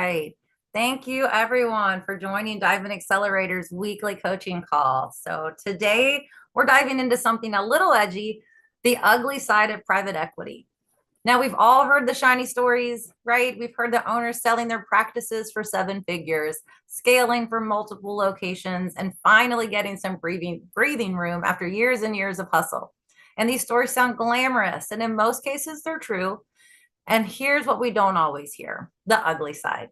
right. Thank you, everyone, for joining Dive In Accelerator's weekly coaching call. So, today we're diving into something a little edgy, the ugly side of private equity. Now, we've all heard the shiny stories, right? We've heard the owners selling their practices for seven figures, scaling for multiple locations, and finally getting some breathing room after years and years of hustle. And these stories sound glamorous, and in most cases, they're true. And here's what we don't always hear: the ugly side.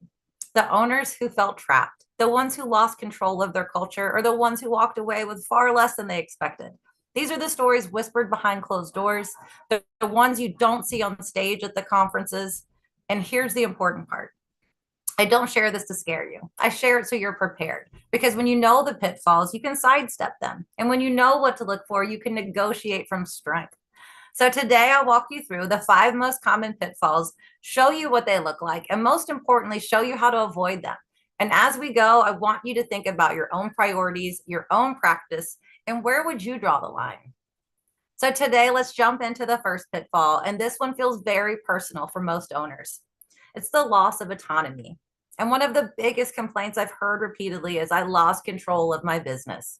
The owners who felt trapped, the ones who lost control of their culture, or the ones who walked away with far less than they expected. These are the stories whispered behind closed doors, the ones you don't see on stage at the conferences. And here's the important part: I don't share this to scare you. I share it so you're prepared. Because when you know the pitfalls, you can sidestep them. And when you know what to look for, you can negotiate from strength. So today I'll walk you through the 5 most common pitfalls, show you what they look like, and most importantly, show you how to avoid them. And as we go, I want you to think about your own priorities, your own practice, and where would you draw the line? So today, let's jump into the first pitfall, and this one feels very personal for most owners. It's the loss of autonomy. And one of the biggest complaints I've heard repeatedly is I lost control of my business.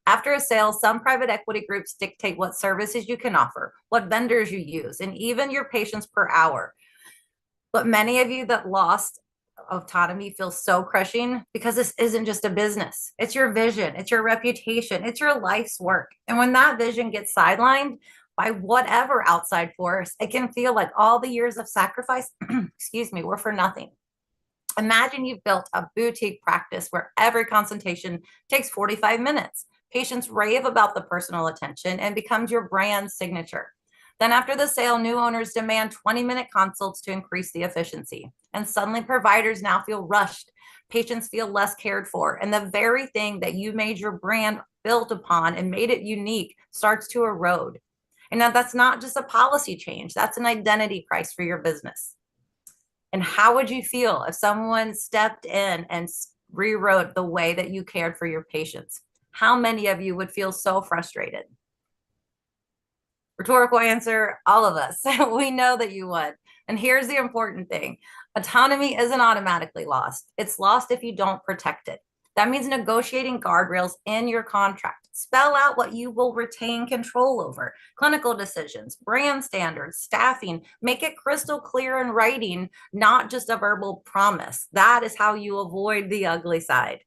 After a sale, some private equity groups dictate what services you can offer, what vendors you use, and even your patients per hour. But many of you that lost autonomy feel so crushing because this isn't just a business. It's your vision, it's your reputation, it's your life's work. And when that vision gets sidelined by whatever outside force, it can feel like all the years of sacrifice, excuse me, were for nothing. Imagine you've built a boutique practice where every consultation takes 45 minutes. Patients rave about the personal attention and becomes your brand signature. Then after the sale, new owners demand 20-minute consults to increase the efficiency. And suddenly providers now feel rushed. Patients feel less cared for. And the very thing that you made your brand built upon and made it unique starts to erode. And now that's not just a policy change. That's an identity price for your business. And how would you feel if someone stepped in and rewrote the way that you cared for your patients? How many of you would feel so frustrated? Rhetorical answer: all of us. We know that you would. And here's the important thing: autonomy isn't automatically lost. It's lost if you don't protect it. That means negotiating guardrails in your contract. Spell out what you will retain control over: clinical decisions, brand standards, staffing. Make it crystal clear in writing, not just a verbal promise. That is how you avoid the ugly side.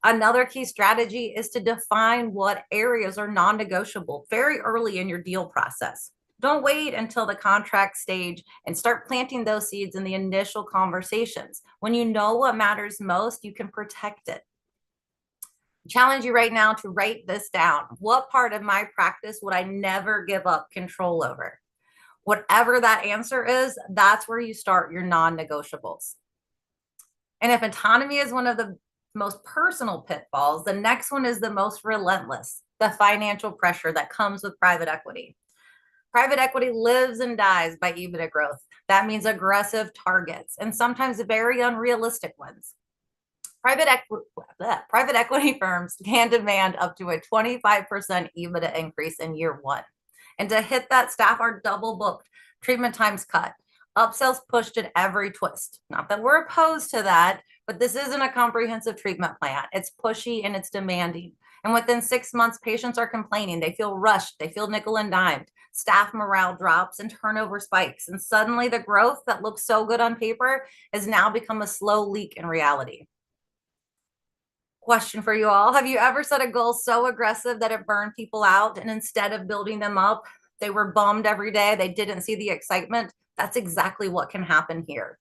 Another key strategy is to define what areas are non-negotiable very early in your deal process. Don't wait until the contract stage and start planting those seeds in the initial conversations. When you know what matters most, you can protect it. I challenge you right now to write this down. What part of my practice would I never give up control over? Whatever that answer is, that's where you start your non-negotiables. And if autonomy is one of the most personal pitfalls, the next one is the most relentless: the financial pressure that comes with private equity. Private equity lives and dies by EBITDA growth. That means aggressive targets and sometimes very unrealistic ones. Private equity firms can demand up to a 25% EBITDA increase in year one. And to hit that, staff are double booked, treatment times cut, upsells pushed at every twist. Not that we're opposed to that, but this isn't a comprehensive treatment plan. It's pushy and it's demanding. And within 6 months, patients are complaining. They feel rushed. They feel nickel and dimed. Staff morale drops and turnover spikes. And suddenly the growth that looks so good on paper has now become a slow leak in reality. Question for you all: have you ever set a goal so aggressive that it burned people out, and instead of building them up, they were bummed every day? They didn't see the excitement. That's exactly what can happen here.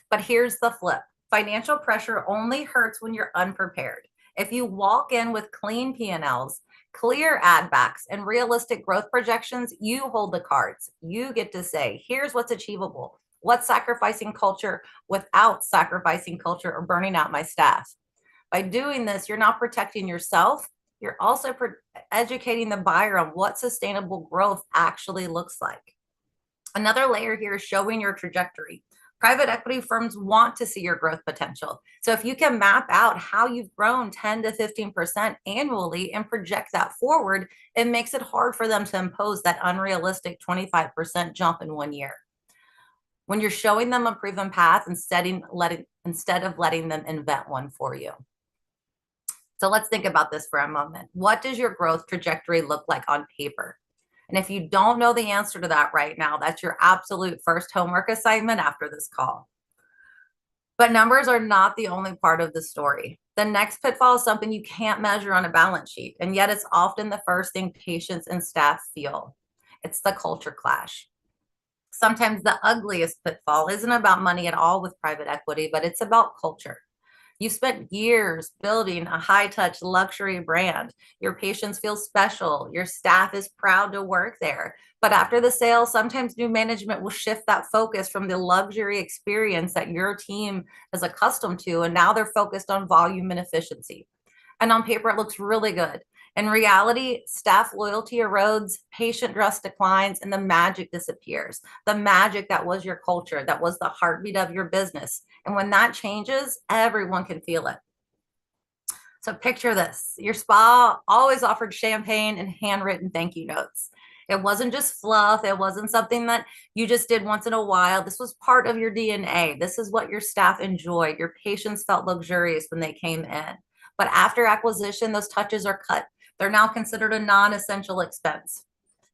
But here's the flip: financial pressure only hurts when you're unprepared. If you walk in with clean P&Ls, clear add backs, and realistic growth projections, you hold the cards. You get to say, here's what's achievable. What's sacrificing culture without sacrificing culture or burning out my staff? By doing this, you're not protecting yourself. You're also educating the buyer on what sustainable growth actually looks like. Another layer here is showing your trajectory. Private equity firms want to see your growth potential. So if you can map out how you've grown 10 to 15% annually and project that forward, it makes it hard for them to impose that unrealistic 25% jump in 1 year. when you're showing them a proven path instead of letting them invent one for you. So let's think about this for a moment. What does your growth trajectory look like on paper? And if you don't know the answer to that right now, that's your absolute first homework assignment after this call. But numbers are not the only part of the story. The next pitfall is something you can't measure on a balance sheet, and yet it's often the first thing patients and staff feel. It's the culture clash. Sometimes the ugliest pitfall isn't about money at all with private equity, but it's about culture. You spent years building a high-touch luxury brand. Your patients feel special. Your staff is proud to work there. But after the sale, sometimes new management will shift that focus from the luxury experience that your team is accustomed to, and now they're focused on volume and efficiency. And on paper, it looks really good. In reality, staff loyalty erodes, patient trust declines, and the magic disappears. The magic that was your culture, that was the heartbeat of your business. And when that changes, everyone can feel it. So picture this. Your spa always offered champagne and handwritten thank you notes. It wasn't just fluff. It wasn't something that you just did once in a while. This was part of your DNA. This is what your staff enjoyed. Your patients felt luxurious when they came in. But after acquisition, those touches are cut. They're now considered a non-essential expense.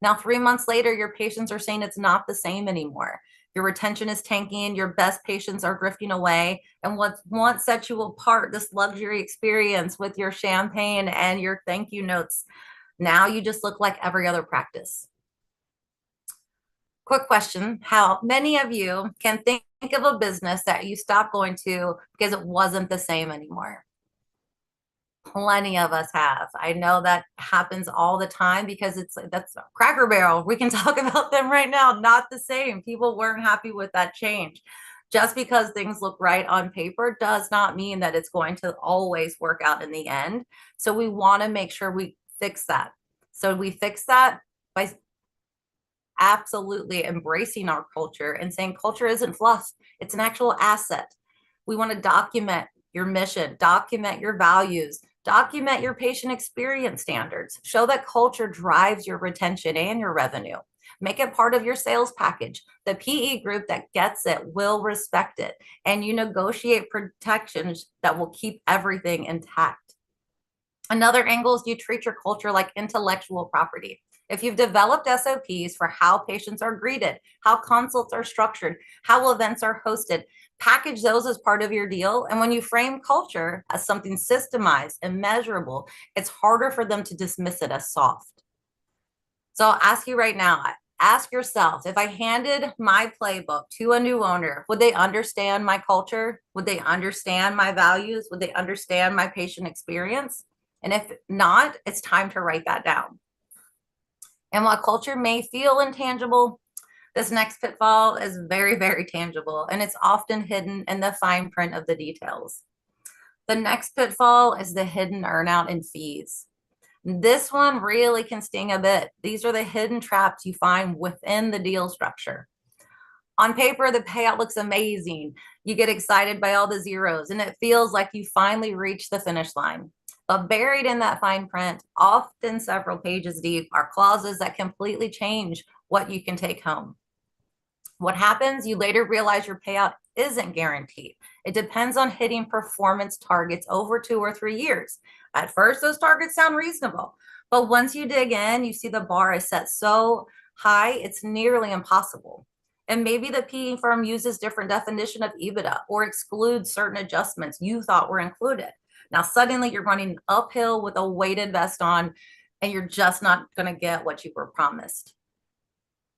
Now, 3 months later, your patients are saying it's not the same anymore. Your retention is tanking, your best patients are drifting away. And what once set you apart, this luxury experience with your champagne and your thank you notes, now you just look like every other practice. Quick question. How many of you can think of a business that you stopped going to because it wasn't the same anymore? Plenty of us have. I know that happens all the time because that's Cracker Barrel. We can talk about them right now. Not the same. People weren't happy with that change. Just because things look right on paper does not mean that it's going to always work out in the end. So we want to make sure we fix that. So we fix that by absolutely embracing our culture and saying culture isn't fluff. It's an actual asset. We want to document your mission, document your values, document your patient experience standards. Show that culture drives your retention and your revenue. Make it part of your sales package. The PE group that gets it will respect it, and you negotiate protections that will keep everything intact. Another angle is you treat your culture like intellectual property. If you've developed SOPs for how patients are greeted, how consults are structured, how events are hosted, package those as part of your deal. And when you frame culture as something systemized and measurable, it's harder for them to dismiss it as soft. So I'll ask you right now, ask yourself, if I handed my playbook to a new owner, would they understand my culture? Would they understand my values? Would they understand my patient experience? And if not, it's time to write that down. And while culture may feel intangible, this next pitfall is very, very tangible, and it's often hidden in the fine print of the details. The next pitfall is the hidden earnout in fees. This one really can sting a bit. These are the hidden traps you find within the deal structure. On paper, the payout looks amazing. You get excited by all the zeros, and it feels like you finally reached the finish line. But buried in that fine print, often several pages deep, are clauses that completely change what you can take home. What happens? You later realize your payout isn't guaranteed. It depends on hitting performance targets over 2 or 3 years. At first, those targets sound reasonable, but once you dig in, you see the bar is set so high, it's nearly impossible. And maybe the PE firm uses different definition of EBITDA or excludes certain adjustments you thought were included. Now, suddenly you're running uphill with a weighted vest on, and you're just not going to get what you were promised.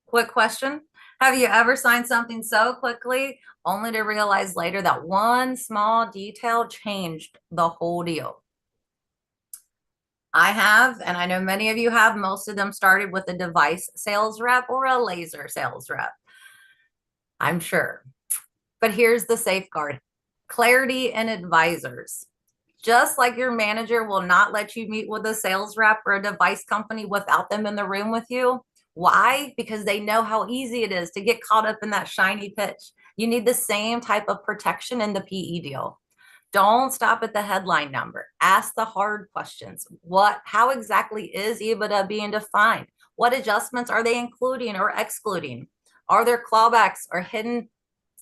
Quick question. Have you ever signed something so quickly only to realize later that one small detail changed the whole deal? I have, and I know many of you have. Most of them started with a device sales rep or a laser sales rep, I'm sure. But here's the safeguard: clarity in advisors. Just like your manager will not let you meet with a sales rep or a device company without them in the room with you. Why? Because they know how easy it is to get caught up in that shiny pitch. You need the same type of protection in the PE deal. Don't stop at the headline number. Ask the hard questions. How exactly is EBITDA being defined? What adjustments are they including or excluding? Are there clawbacks or hidden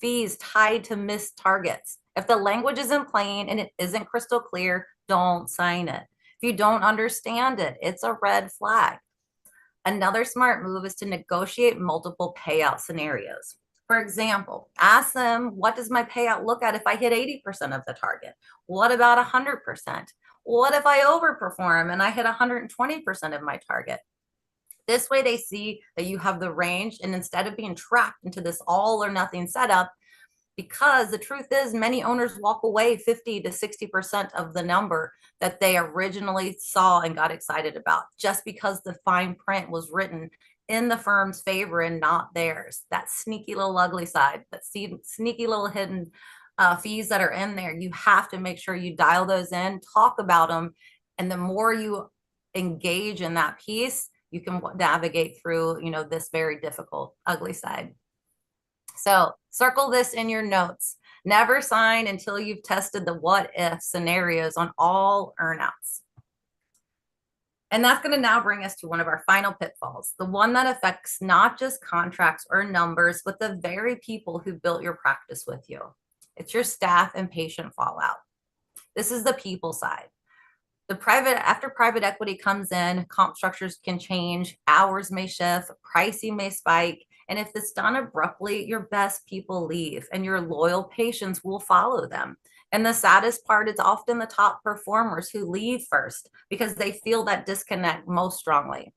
fees tied to missed targets. If the language isn't plain and it isn't crystal clear, don't sign it. If you don't understand it, it's a red flag. Another smart move is to negotiate multiple payout scenarios. For example, ask them, what does my payout look at if I hit 80% of the target? What about 100%? What if I overperform and I hit 120% of my target? This way they see that you have the range, and instead of being trapped into this all or nothing setup, because the truth is many owners walk away 50 to 60% of the number that they originally saw and got excited about, just because the fine print was written in the firm's favor and not theirs. That sneaky little ugly side, that sneaky little hidden fees that are in there, you have to make sure you dial those in, talk about them. And the more you engage in that piece, you can navigate through, this very difficult ugly side. So circle this in your notes. Never sign until you've tested the what if scenarios on all earnouts. And that's going to now bring us to one of our final pitfalls, the one that affects not just contracts or numbers, but the very people who built your practice with you. It's your staff and patient fallout. This is the people side. After private equity comes in, comp structures can change, hours may shift, pricing may spike. And if it's done abruptly, your best people leave and your loyal patients will follow them. And the saddest part is often the top performers who leave first because they feel that disconnect most strongly.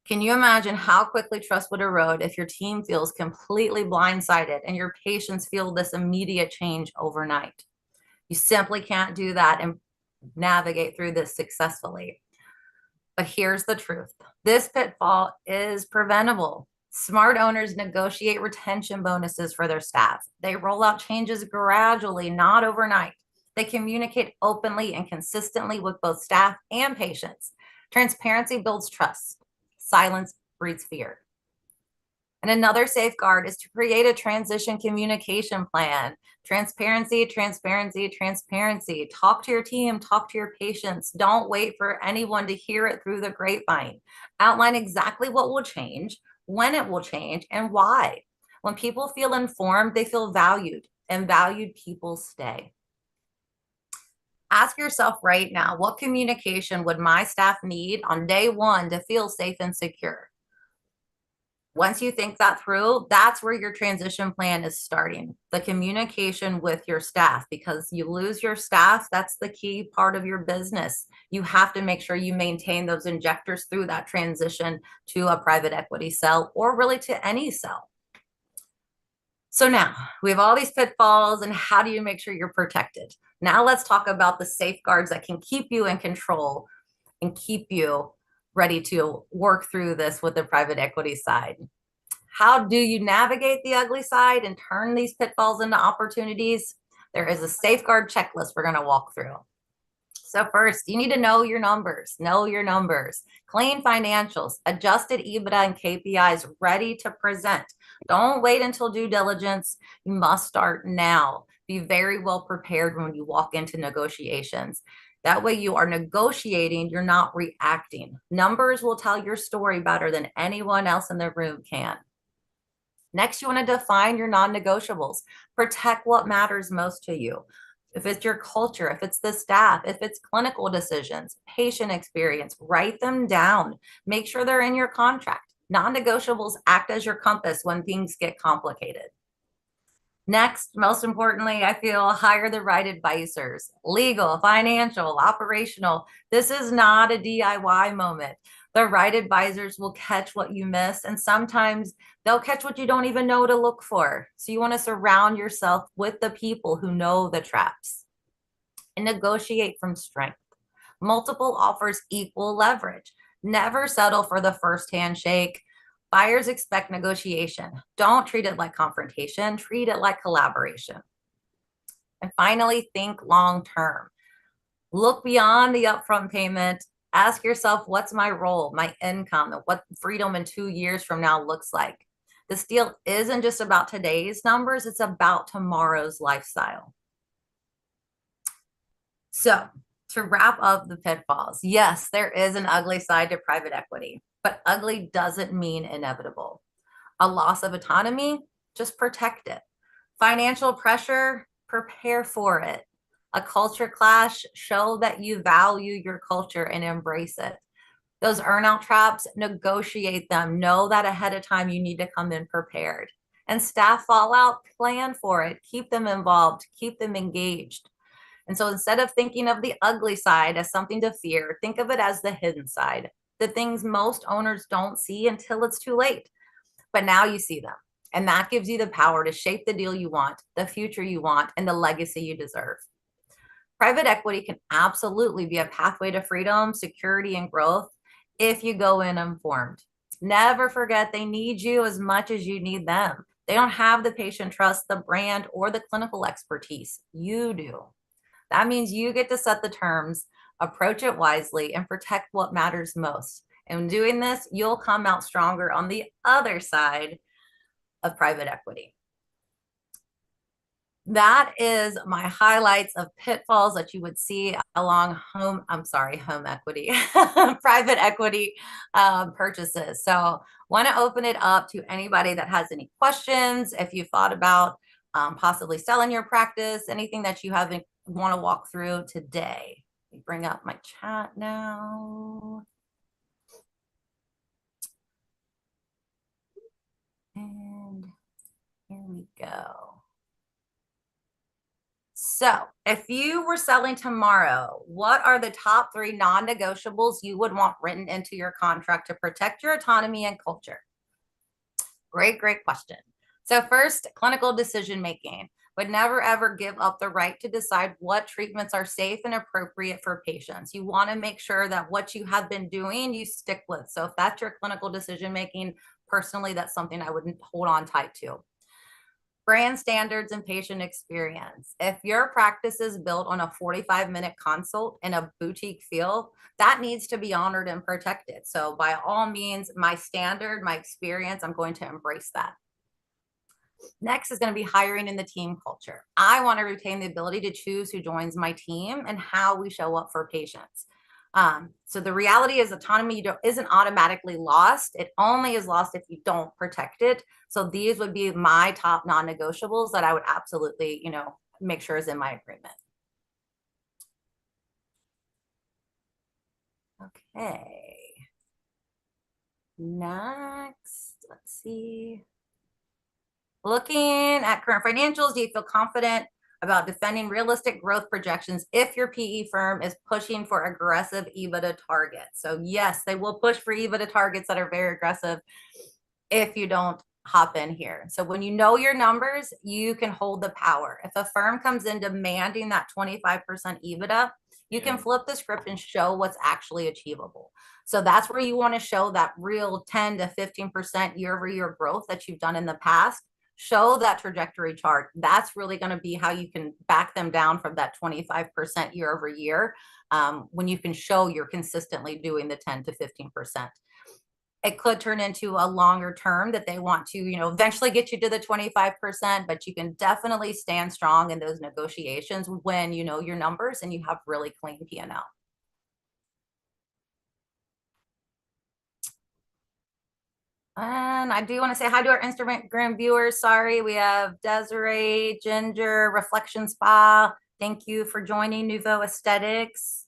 Can you imagine how quickly trust would erode if your team feels completely blindsided and your patients feel this immediate change overnight? You simply can't do that and navigate through this successfully. But here's the truth. This pitfall is preventable. Smart owners negotiate retention bonuses for their staff. They roll out changes gradually, not overnight. They communicate openly and consistently with both staff and patients. Transparency builds trust. Silence breeds fear. And another safeguard is to create a transition communication plan. Transparency, transparency, transparency. Talk to your team, talk to your patients. Don't wait for anyone to hear it through the grapevine. Outline exactly what will change, when it will change, and why. When people feel informed, they feel valued, and valued people stay. Ask yourself right now, what communication would my staff need on day one to feel safe and secure? Once you think that through, that's where your transition plan is starting, the communication with your staff, because you lose your staff, that's the key part of your business. You have to make sure you maintain those injectors through that transition to a private equity sell, or really to any sell. So now we have all these pitfalls, and how do you make sure you're protected? Now let's talk about the safeguards that can keep you in control and keep you ready to work through this with the private equity side. How do you navigate the ugly side and turn these pitfalls into opportunities? There is a safeguard checklist we're going to walk through. So first, you need to know your numbers. Clean financials, adjusted EBITDA and KPIs ready to present. Don't wait until due diligence. You must start now. Be very well prepared when you walk into negotiations. That way you are negotiating, you're not reacting. Numbers will tell your story better than anyone else in the room can. Next, you want to define your non-negotiables. Protect what matters most to you. If it's your culture, if it's the staff, if it's clinical decisions, patient experience, write them down. Make sure they're in your contract. Non-negotiables act as your compass when things get complicated. Next, most importantly, I feel hire the right advisors, legal, financial, operational. This is not a DIY moment. The right advisors will catch what you miss, and sometimes they'll catch what you don't even know to look for. So you want to surround yourself with the people who know the traps and negotiate from strength. Multiple offers equal leverage. Never settle for the first handshake. Buyers expect negotiation. Don't treat it like confrontation. Treat it like collaboration. And finally, think long-term. Look beyond the upfront payment. Ask yourself, what's my role, my income, and what freedom in 2 years from now looks like? This deal isn't just about today's numbers. It's about tomorrow's lifestyle. So to wrap up the pitfalls, yes, there is an ugly side to private equity, but ugly doesn't mean inevitable. A loss of autonomy, just protect it. Financial pressure, prepare for it. A culture clash, show that you value your culture and embrace it. Those earnout traps, negotiate them. Know that ahead of time you need to come in prepared. And staff fallout, plan for it. Keep them involved, keep them engaged. And so instead of thinking of the ugly side as something to fear, think of it as the hidden side, the things most owners don't see until it's too late. But now you see them. And that gives you the power to shape the deal you want, the future you want, and the legacy you deserve. Private equity can absolutely be a pathway to freedom, security, and growth if you go in informed. Never forget they need you as much as you need them. They don't have the patient trust, the brand, or the clinical expertise. You do. That means you get to set the terms, approach it wisely, and protect what matters most. And doing this, you'll come out stronger on the other side of private equity. That is my highlights of pitfalls that you would see along home equity, private equity purchases. So want to open it up to anybody that has any questions. If you thought about possibly selling your practice, anything that you haven't want to walk through today. Let me bring up my chat now. And here we go. So if you were selling tomorrow, what are the top 3 non-negotiables you would want written into your contract to protect your autonomy and culture? Great question. So first, clinical decision-making. Would never ever give up the right to decide what treatments are safe and appropriate for patients. You want to make sure that what you have been doing, you stick with. So if that's your clinical decision-making, personally, that's something I would hold on tight to. Brand standards and patient experience. If your practice is built on a 45-minute consult in a boutique feel, that needs to be honored and protected. So by all means, my standard, my experience, I'm going to embrace that. Next is going to be hiring in the team culture. I want to retain the ability to choose who joins my team and how we show up for patients. So the reality is autonomy isn't automatically lost. It only is lost if you don't protect it. So these would be my top non-negotiables that I would absolutely, make sure is in my agreement. Okay. Next, let's see. Looking at current financials, do you feel confident about defending realistic growth projections if your PE firm is pushing for aggressive EBITDA targets? So yes, they will push for EBITDA targets that are very aggressive if you don't hop in here. So when you know your numbers, you can hold the power. If a firm comes in demanding that 25% EBITDA, you can flip the script and show what's actually achievable. So that's where you want to show that real 10 to 15% year-over-year growth that you've done in the past. Show that trajectory chart. That's really going to be how you can back them down from that 25% year over year when you can show you're consistently doing the 10 to 15%. It could turn into a longer term that they want to, eventually get you to the 25%, but you can definitely stand strong in those negotiations when you know your numbers and you have really clean P&L. And I do want to say hi to our Instagram viewers. Sorry, we have Desiree, Ginger, Reflection Spa. Thank you for joining Nouveau Aesthetics.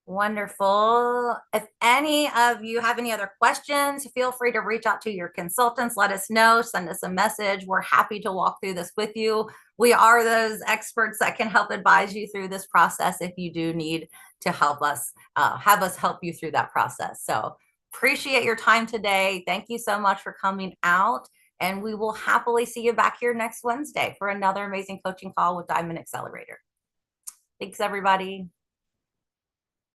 Wonderful. If any of you have any other questions, feel free to reach out to your consultants. Let us know, send us a message. We're happy to walk through this with you. We are those experts that can help advise you through this process if you do need to help us, have us help you through that process. So appreciate your time today. Thank you so much for coming out. And we will happily see you back here next Wednesday for another amazing coaching call with Diamond Accelerator. Thanks, everybody.